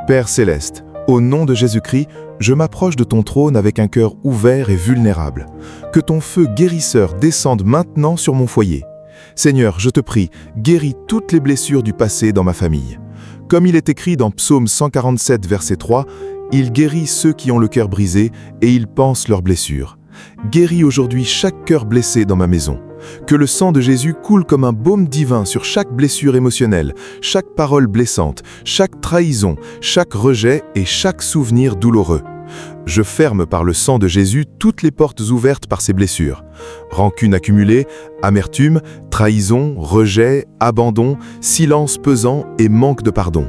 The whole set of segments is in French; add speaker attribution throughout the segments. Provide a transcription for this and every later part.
Speaker 1: Père céleste, au nom de Jésus-Christ, je m'approche de ton trône avec un cœur ouvert et vulnérable. Que ton feu guérisseur descende maintenant sur mon foyer. Seigneur, je te prie, guéris toutes les blessures du passé dans ma famille. Comme il est écrit dans Psaume 147, verset 3, « Il guérit ceux qui ont le cœur brisé et ils pansent leurs blessures. » Guéris aujourd'hui chaque cœur blessé dans ma maison. Que le sang de Jésus coule comme un baume divin sur chaque blessure émotionnelle, chaque parole blessante, chaque trahison, chaque rejet et chaque souvenir douloureux. Je ferme par le sang de Jésus toutes les portes ouvertes par ces blessures. Rancune accumulée, amertume, trahison, rejet, abandon, silence pesant et manque de pardon.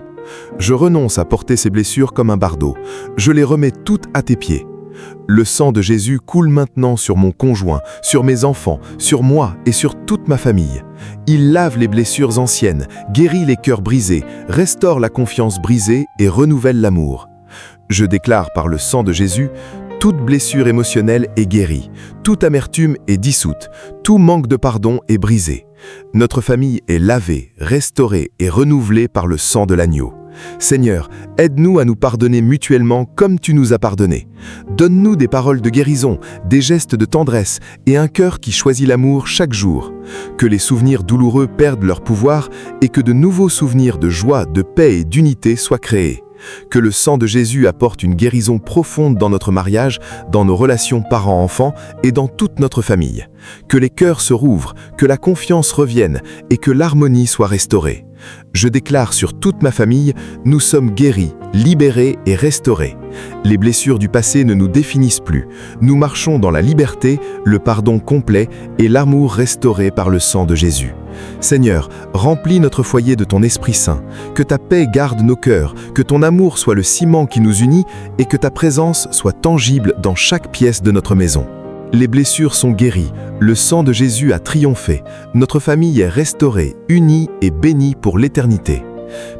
Speaker 1: Je renonce à porter ces blessures comme un bardeau. Je les remets toutes à tes pieds. Le sang de Jésus coule maintenant sur mon conjoint, sur mes enfants, sur moi et sur toute ma famille. Il lave les blessures anciennes, guérit les cœurs brisés, restaure la confiance brisée et renouvelle l'amour. Je déclare par le sang de Jésus, toute blessure émotionnelle est guérie, toute amertume est dissoute, tout manque de pardon est brisé. Notre famille est lavée, restaurée et renouvelée par le sang de l'agneau. Seigneur, aide-nous à nous pardonner mutuellement comme tu nous as pardonné. Donne-nous des paroles de guérison, des gestes de tendresse et un cœur qui choisit l'amour chaque jour. Que les souvenirs douloureux perdent leur pouvoir et que de nouveaux souvenirs de joie, de paix et d'unité soient créés. Que le sang de Jésus apporte une guérison profonde dans notre mariage, dans nos relations parents-enfants et dans toute notre famille. Que les cœurs se rouvrent, que la confiance revienne et que l'harmonie soit restaurée. Je déclare sur toute ma famille, nous sommes guéris, libérés et restaurés. Les blessures du passé ne nous définissent plus. Nous marchons dans la liberté, le pardon complet et l'amour restauré par le sang de Jésus. Seigneur, remplis notre foyer de ton Esprit Saint, que ta paix garde nos cœurs, que ton amour soit le ciment qui nous unit et que ta présence soit tangible dans chaque pièce de notre maison. Les blessures sont guéries, le sang de Jésus a triomphé, notre famille est restaurée, unie et bénie pour l'éternité.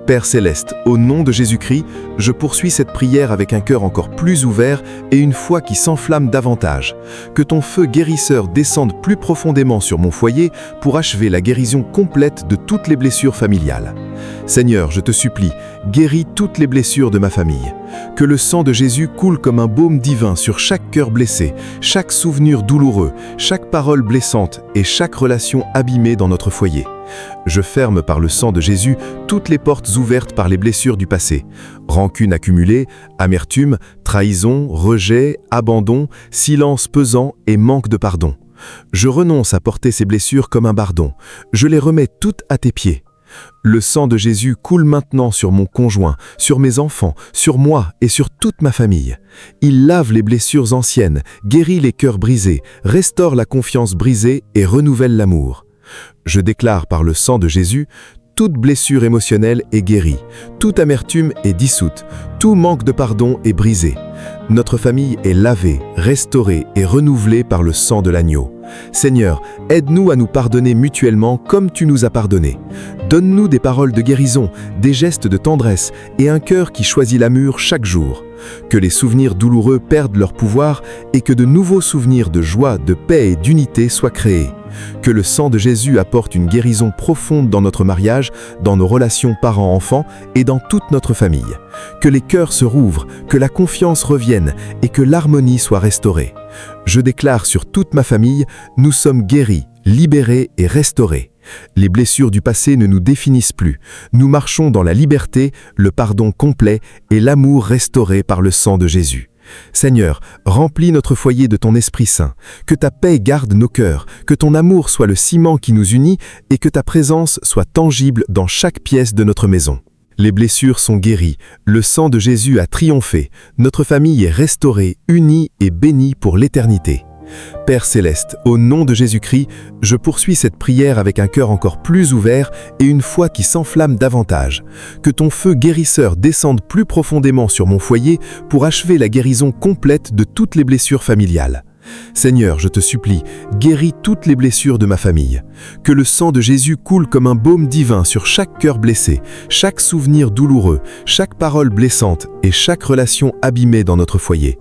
Speaker 1: Père céleste, au nom de Jésus-Christ, je poursuis cette prière avec un cœur encore plus ouvert et une foi qui s'enflamme davantage. Que ton feu guérisseur descende plus profondément sur mon foyer pour achever la guérison complète de toutes les blessures familiales. Seigneur, je te supplie, guéris toutes les blessures de ma famille. Que le sang de Jésus coule comme un baume divin sur chaque cœur blessé, chaque souvenir douloureux, chaque parole blessante et chaque relation abîmée dans notre foyer. Je ferme par le sang de Jésus toutes les portes ouvertes par les blessures du passé. Rancune accumulée, amertume, trahison, rejet, abandon, silence pesant et manque de pardon. Je renonce à porter ces blessures comme un bardon. Je les remets toutes à tes pieds. Le sang de Jésus coule maintenant sur mon conjoint, sur mes enfants, sur moi et sur toute ma famille. Il lave les blessures anciennes, guérit les cœurs brisés, restaure la confiance brisée et renouvelle l'amour. Je déclare par le sang de Jésus, toute blessure émotionnelle est guérie, toute amertume est dissoute, tout manque de pardon est brisé. Notre famille est lavée, restaurée et renouvelée par le sang de l'agneau. Seigneur, aide-nous à nous pardonner mutuellement comme tu nous as pardonné. Donne-nous des paroles de guérison, des gestes de tendresse et un cœur qui choisit l'amour chaque jour. Que les souvenirs douloureux perdent leur pouvoir et que de nouveaux souvenirs de joie, de paix et d'unité soient créés. Que le sang de Jésus apporte une guérison profonde dans notre mariage, dans nos relations parents-enfants et dans toute notre famille. Que les cœurs se rouvrent, que la confiance revienne et que l'harmonie soit restaurée. Je déclare sur toute ma famille, nous sommes guéris, libérés et restaurés. Les blessures du passé ne nous définissent plus. Nous marchons dans la liberté, le pardon complet et l'amour restauré par le sang de Jésus. Seigneur, remplis notre foyer de ton Esprit Saint, que ta paix garde nos cœurs, que ton amour soit le ciment qui nous unit et que ta présence soit tangible dans chaque pièce de notre maison. Les blessures sont guéries, le sang de Jésus a triomphé, notre famille est restaurée, unie et bénie pour l'éternité. Père céleste, au nom de Jésus-Christ, je poursuis cette prière avec un cœur encore plus ouvert et une foi qui s'enflamme davantage. Que ton feu guérisseur descende plus profondément sur mon foyer pour achever la guérison complète de toutes les blessures familiales. Seigneur, je te supplie, guéris toutes les blessures de ma famille. Que le sang de Jésus coule comme un baume divin sur chaque cœur blessé, chaque souvenir douloureux, chaque parole blessante et chaque relation abîmée dans notre foyer.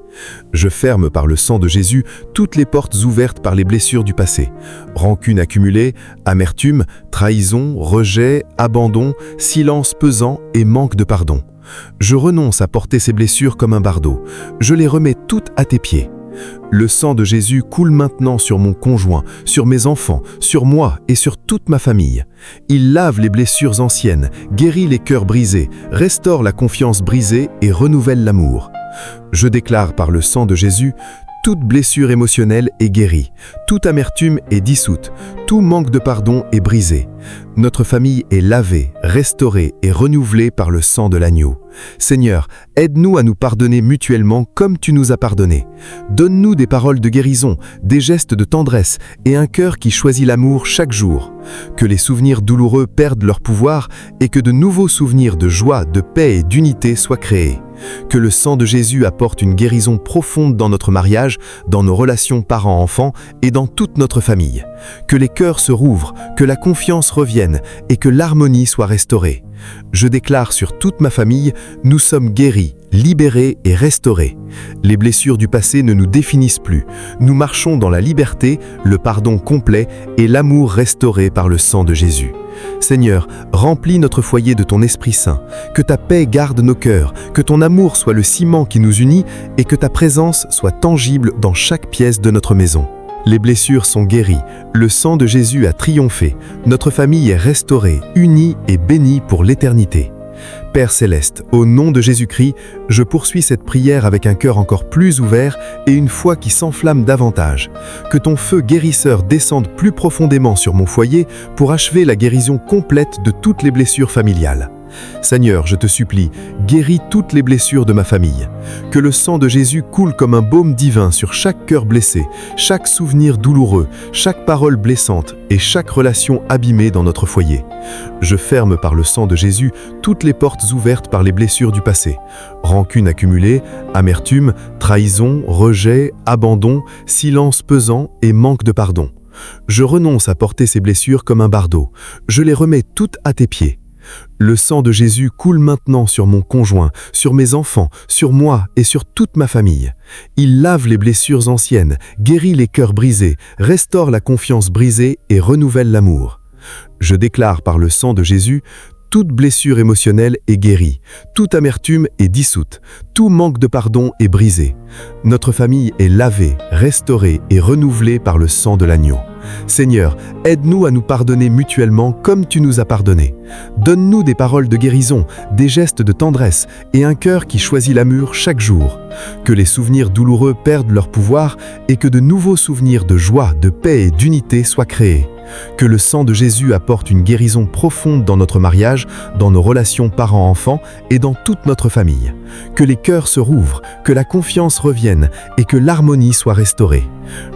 Speaker 1: Je ferme par le sang de Jésus toutes les portes ouvertes par les blessures du passé. Rancune accumulée, amertume, trahison, rejet, abandon, silence pesant et manque de pardon. Je renonce à porter ces blessures comme un fardeau. Je les remets toutes à tes pieds. Le sang de Jésus coule maintenant sur mon conjoint, sur mes enfants, sur moi et sur toute ma famille. Il lave les blessures anciennes, guérit les cœurs brisés, restaure la confiance brisée et renouvelle l'amour. Je déclare par le sang de Jésus, toute blessure émotionnelle est guérie, toute amertume est dissoute, tout manque de pardon est brisé. Notre famille est lavée, restaurée et renouvelée par le sang de l'agneau. Seigneur, aide-nous à nous pardonner mutuellement comme tu nous as pardonné. Donne-nous des paroles de guérison, des gestes de tendresse et un cœur qui choisit l'amour chaque jour. Que les souvenirs douloureux perdent leur pouvoir et que de nouveaux souvenirs de joie, de paix et d'unité soient créés. Que le sang de Jésus apporte une guérison profonde dans notre mariage, dans nos relations parents-enfants et dans toute notre famille. Que les cœurs se rouvrent, que la confiance revienne et que l'harmonie soit restaurée. Je déclare sur toute ma famille, nous sommes guéris, libérés et restaurés. Les blessures du passé ne nous définissent plus. Nous marchons dans la liberté, le pardon complet et l'amour restauré par le sang de Jésus. Seigneur, remplis notre foyer de ton Esprit Saint, que ta paix garde nos cœurs, que ton amour soit le ciment qui nous unit et que ta présence soit tangible dans chaque pièce de notre maison. Les blessures sont guéries, le sang de Jésus a triomphé, notre famille est restaurée, unie et bénie pour l'éternité. Père Céleste, au nom de Jésus-Christ, je poursuis cette prière avec un cœur encore plus ouvert et une foi qui s'enflamme davantage. Que ton feu guérisseur descende plus profondément sur mon foyer pour achever la guérison complète de toutes les blessures familiales. Seigneur, je te supplie, guéris toutes les blessures de ma famille. Que le sang de Jésus coule comme un baume divin sur chaque cœur blessé, chaque souvenir douloureux, chaque parole blessante et chaque relation abîmée dans notre foyer. Je ferme par le sang de Jésus toutes les portes ouvertes par les blessures du passé. Rancune accumulée, amertume, trahison, rejet, abandon, silence pesant et manque de pardon. Je renonce à porter ces blessures comme un fardeau. Je les remets toutes à tes pieds. Le sang de Jésus coule maintenant sur mon conjoint, sur mes enfants, sur moi et sur toute ma famille. Il lave les blessures anciennes, guérit les cœurs brisés, restaure la confiance brisée et renouvelle l'amour. Je déclare par le sang de Jésus, toute blessure émotionnelle est guérie, toute amertume est dissoute, tout manque de pardon est brisé. Notre famille est lavée, restaurée et renouvelée par le sang de l'agneau. Seigneur, aide-nous à nous pardonner mutuellement comme tu nous as pardonné. Donne-nous des paroles de guérison, des gestes de tendresse et un cœur qui choisit l'amour chaque jour. Que les souvenirs douloureux perdent leur pouvoir et que de nouveaux souvenirs de joie, de paix et d'unité soient créés. Que le sang de Jésus apporte une guérison profonde dans notre mariage, dans nos relations parents-enfants et dans toute notre famille. Que les cœurs se rouvrent, que la confiance revienne et que l'harmonie soit restaurée.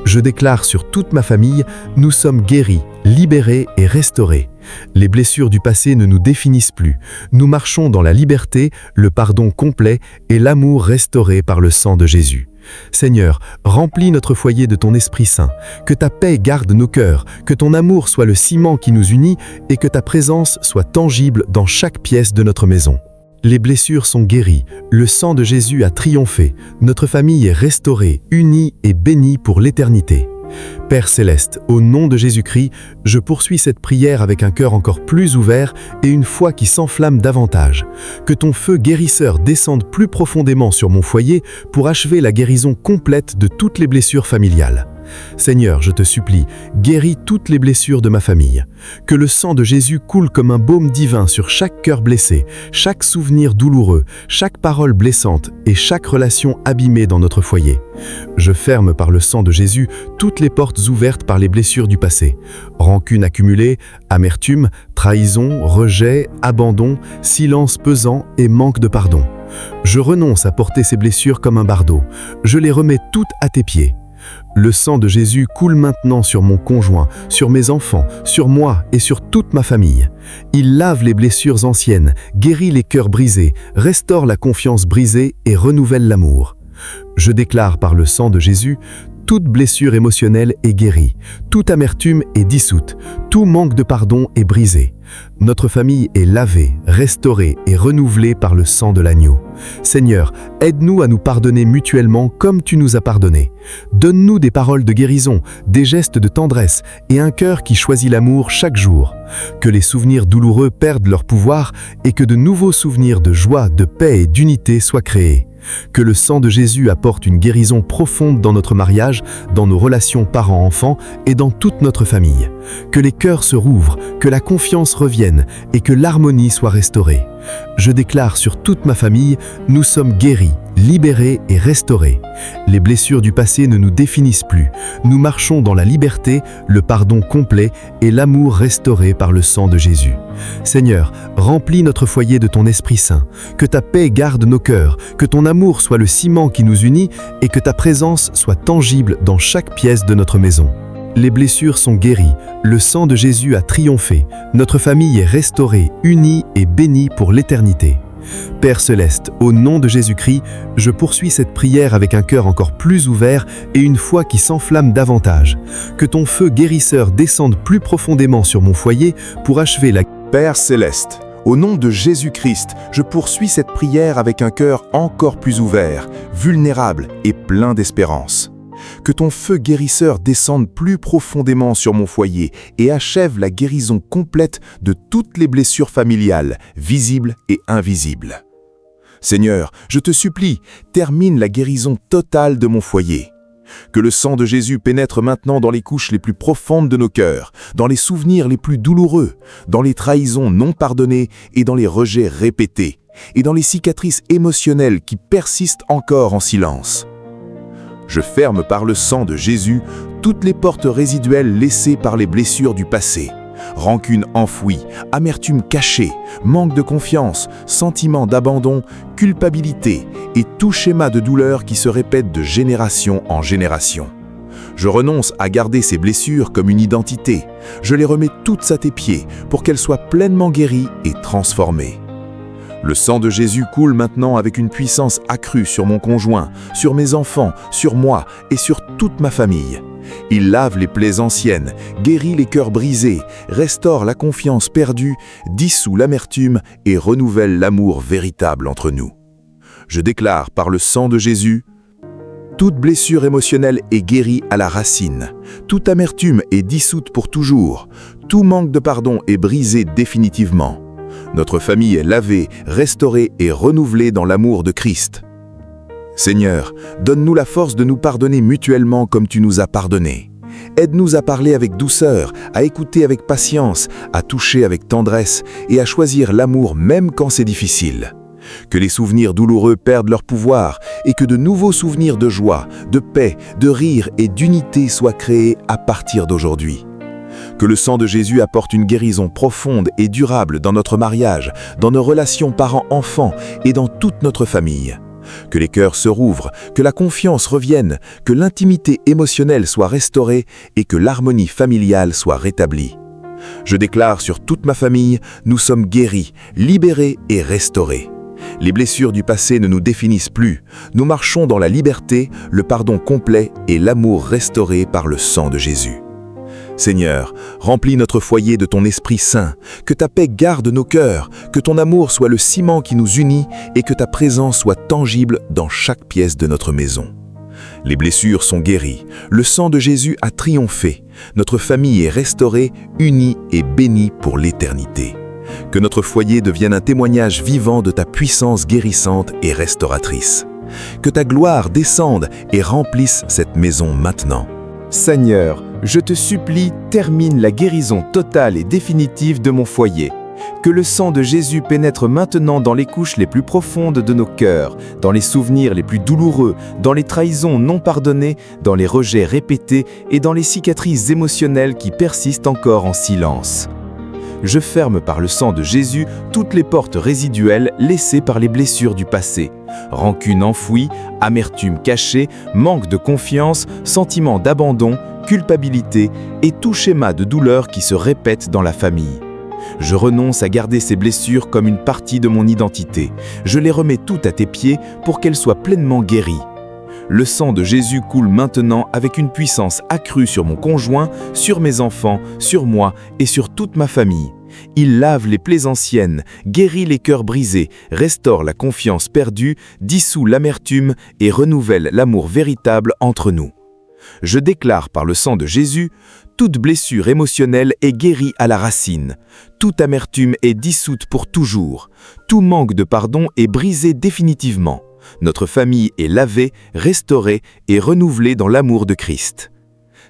Speaker 1: Je déclare sur toute ma famille, nous sommes guéris, libérés et restaurés. Les blessures du passé ne nous définissent plus. Nous marchons dans la liberté, le pardon complet et l'amour restauré par le sang de Jésus. Seigneur, remplis notre foyer de ton Esprit Saint, que ta paix garde nos cœurs, que ton amour soit le ciment qui nous unit et que ta présence soit tangible dans chaque pièce de notre maison. Les blessures sont guéries, le sang de Jésus a triomphé, notre famille est restaurée, unie et bénie pour l'éternité. Père Céleste, au nom de Jésus-Christ, je poursuis cette prière avec un cœur encore plus ouvert et une foi qui s'enflamme davantage. Que ton feu guérisseur descende plus profondément sur mon foyer pour achever la guérison complète de toutes les blessures familiales. Seigneur, je te supplie, guéris toutes les blessures de ma famille. Que le sang de Jésus coule comme un baume divin sur chaque cœur blessé, chaque souvenir douloureux, chaque parole blessante et chaque relation abîmée dans notre foyer. Je ferme par le sang de Jésus toutes les portes ouvertes par les blessures du passé. Rancune accumulée, amertume, trahison, rejet, abandon, silence pesant et manque de pardon. Je renonce à porter ces blessures comme un fardeau. Je les remets toutes à tes pieds. Le sang de Jésus coule maintenant sur mon conjoint, sur mes enfants, sur moi et sur toute ma famille. Il lave les blessures anciennes, guérit les cœurs brisés, restaure la confiance brisée et renouvelle l'amour. Je déclare par le sang de Jésus,
Speaker 2: Toute blessure émotionnelle est guérie, toute amertume est dissoute, tout manque de pardon est brisé. Notre famille est lavée, restaurée et renouvelée par le sang de l'agneau. Seigneur, aide-nous à nous pardonner mutuellement comme tu nous as pardonné. Donne-nous des paroles de guérison, des gestes de tendresse et un cœur qui choisit l'amour chaque jour. Que les souvenirs douloureux perdent leur pouvoir et que de nouveaux souvenirs de joie, de paix et d'unité soient créés. Que le sang de Jésus apporte une guérison profonde dans notre mariage, dans nos relations parents-enfants et dans toute notre famille. Que les cœurs se rouvrent, que la confiance revienne et que l'harmonie soit restaurée. Je déclare sur toute ma famille, nous sommes guéris, libérés et restaurés. Les blessures du passé ne nous définissent plus. Nous marchons dans la liberté, le pardon complet et l'amour restauré par le sang de Jésus. Seigneur, remplis notre foyer de ton Esprit Saint, que ta paix garde nos cœurs, que ton amour soit le ciment qui nous unit et que ta présence soit tangible dans chaque pièce de notre maison. Les blessures sont guéries, le sang de Jésus a triomphé, notre famille est restaurée, unie et bénie pour l'éternité. Père Céleste, au nom de Jésus-Christ, je poursuis cette prière avec un cœur encore plus ouvert et une foi qui s'enflamme davantage. Que ton feu guérisseur descende plus profondément sur mon foyer pour achever la...
Speaker 1: Père Céleste, au nom de Jésus-Christ, je poursuis cette prière avec un cœur encore plus ouvert, vulnérable et plein d'espérance. Que ton feu guérisseur descende plus profondément sur mon foyer et achève la guérison complète de toutes les blessures familiales, visibles et invisibles. Seigneur, je te supplie, termine la guérison totale de mon foyer. Que le sang de Jésus pénètre maintenant dans les couches les plus profondes de nos cœurs, dans les souvenirs les plus douloureux, dans les trahisons non pardonnées et dans les rejets répétés, et dans les cicatrices émotionnelles qui persistent encore en silence. Je ferme par le sang de Jésus toutes les portes résiduelles laissées par les blessures du passé. Rancune enfouie, amertume cachée, manque de confiance, sentiment d'abandon, culpabilité et tout schéma de douleur qui se répète de génération en génération. Je renonce à garder ces blessures comme une identité. Je les remets toutes à tes pieds pour qu'elles soient pleinement guéries et transformées. Le sang de Jésus coule maintenant avec une puissance accrue sur mon conjoint, sur mes enfants, sur moi et sur toute ma famille. Il lave les plaies anciennes, guérit les cœurs brisés, restaure la confiance perdue, dissout l'amertume et renouvelle l'amour véritable entre nous. Je déclare par le sang de Jésus, toute blessure émotionnelle est guérie à la racine, toute amertume est dissoute pour toujours, tout manque de pardon est brisé définitivement. Notre famille est lavée, restaurée et renouvelée dans l'amour de Christ. Seigneur, donne-nous la force de nous pardonner mutuellement comme tu nous as pardonnés. Aide-nous à parler avec douceur, à écouter avec patience, à toucher avec tendresse et à choisir l'amour même quand c'est difficile. Que les souvenirs douloureux perdent leur pouvoir et que de nouveaux souvenirs de joie, de paix, de rire et d'unité soient créés à partir d'aujourd'hui. Que le sang de Jésus apporte une guérison profonde et durable dans notre mariage, dans nos relations parents-enfants et dans toute notre famille. Que les cœurs se rouvrent, que la confiance revienne, que l'intimité émotionnelle soit restaurée et que l'harmonie familiale soit rétablie. Je déclare sur toute ma famille, nous sommes guéris, libérés et restaurés. Les blessures du passé ne nous définissent plus. Nous marchons dans la liberté, le pardon complet et l'amour restauré par le sang de Jésus. Seigneur, remplis notre foyer de ton Esprit Saint, que ta paix garde nos cœurs, que ton amour soit le ciment qui nous unit et que ta présence soit tangible dans chaque pièce de notre maison. Les blessures sont guéries, le sang de Jésus a triomphé, notre famille est restaurée, unie et bénie pour l'éternité. Que notre foyer devienne un témoignage vivant de ta puissance guérissante et restauratrice. Que ta gloire descende et remplisse cette maison maintenant.
Speaker 3: Seigneur, je te supplie, termine la guérison totale et définitive de mon foyer. Que le sang de Jésus pénètre maintenant dans les couches les plus profondes de nos cœurs, dans les souvenirs les plus douloureux, dans les trahisons non pardonnées, dans les rejets répétés et dans les cicatrices émotionnelles qui persistent encore en silence. Je ferme par le sang de Jésus toutes les portes résiduelles laissées par les blessures du passé. Rancune enfouie, amertume cachée, manque de confiance, sentiment d'abandon, culpabilité et tout schéma de douleur qui se répète dans la famille. Je renonce à garder ces blessures comme une partie de mon identité. Je les remets toutes à tes pieds pour qu'elles soient pleinement guéries. le sang de Jésus coule maintenant avec une puissance accrue sur mon conjoint, sur mes enfants, sur moi et sur toute ma famille. Il lave les plaies anciennes, guérit les cœurs brisés, restaure la confiance perdue, dissout l'amertume et renouvelle l'amour véritable entre nous. Je déclare par le sang de Jésus, toute blessure émotionnelle est guérie à la racine, toute amertume est dissoute pour toujours, tout manque de pardon est brisé définitivement. Notre famille est lavée, restaurée et renouvelée dans l'amour de Christ.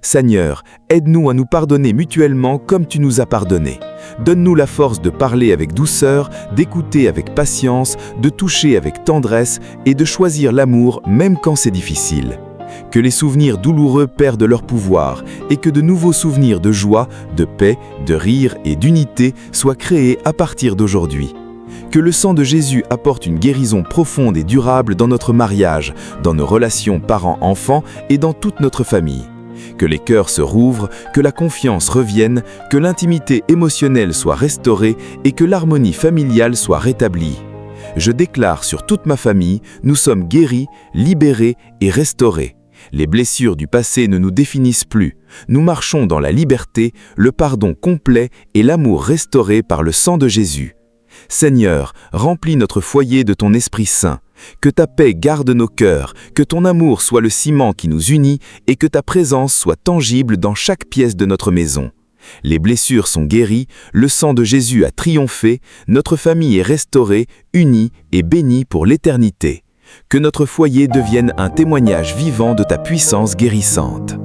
Speaker 3: Seigneur, aide-nous à nous pardonner mutuellement comme tu nous as pardonné. Donne-nous la force de parler avec douceur, d'écouter avec patience, de toucher avec tendresse et de choisir l'amour même quand c'est difficile. Que les souvenirs douloureux perdent leur pouvoir et que de nouveaux souvenirs de joie, de paix, de rire et d'unité soient créés à partir d'aujourd'hui. Que le sang de Jésus apporte une guérison profonde et durable dans notre mariage, dans nos relations parents-enfants et dans toute notre famille. Que les cœurs se rouvrent, que la confiance revienne, que l'intimité émotionnelle soit restaurée et que l'harmonie familiale soit rétablie. Je déclare sur toute ma famille, nous sommes guéris, libérés et restaurés. Les blessures du passé ne nous définissent plus. Nous marchons dans la liberté, le pardon complet et l'amour restauré par le sang de Jésus. Seigneur, remplis notre foyer de ton Esprit Saint. Que ta paix garde nos cœurs, que ton amour soit le ciment qui nous unit et que ta présence soit tangible dans chaque pièce de notre maison. Les blessures sont guéries, le sang de Jésus a triomphé, notre famille est restaurée, unie et bénie pour l'éternité. Que notre foyer devienne un témoignage vivant de ta puissance guérissante.